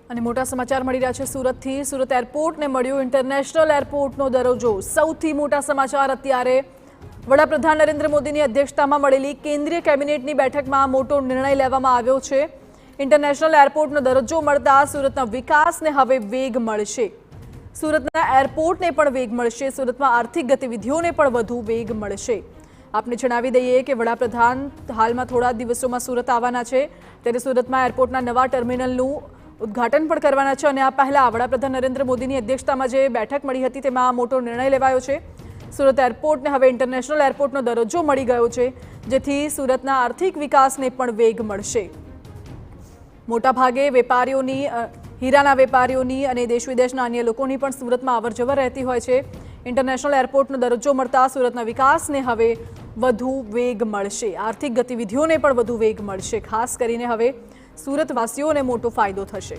અને મોટા સમાચાર મળી રહ્યા છે સુરતથી। સુરત એરપોર્ટને મળ્યો ઇન્ટરનેશનલ એરપોર્ટનો દરજ્જો। સૌથી મોટા સમાચાર અત્યારે વડાપ્રધાન નરેન્દ્ર મોદીની અધ્યક્ષતામાં મળેલી કેન્દ્રીય કેબિનેટની બેઠકમાં મોટો નિર્ણય લેવામાં આવ્યો છે। ઇન્ટરનેશનલ એરપોર્ટનો દરજ્જો મળતા સુરતના વિકાસને હવે વેગ મળશે। સુરતના એરપોર્ટને પણ વેગ મળશે। સુરતમાં આર્થિક ગતિવિધિઓને પણ વધુ વેગ મળશે। आपने जणावी दईए कि वडाप्रधान हाल में थोड़ा दिवसों में सूरत आवाना छे, त्यारे सूरत में एरपोर्टना नवा टर्मिनलनुं उद्घाटन पण करवाना छे। अने आ पहला वडाप्रधान नरेंद्र मोदीनी अध्यक्षतामां जे बैठक मळी हती तेमां मोटो निर्णय लेवायो छे। सूरत एरपोर्टने हवे इंटरनेशनल एरपोर्टनो दरज्जो मळी गयो छे, जेथी सूरतना आर्थिक विकासने पण वेग मळशे। मोटा भागे वेपारीओनी हीराना वेपारीओनी अने देश विदेशना अन्य लोकोनी पण सूरतमां अवरजवर रहती होय छे। इंटरनेशनल एरपोर्टनो दरज्जो मळता सूरतना विकासने हवे વધુ વેગ મળશે। આર્થિક ગતિવિધિઓને પણ વધુ વેગ મળશે। ખાસ કરીને હવે સુરતવાસીઓને મોટો ફાયદો થશે।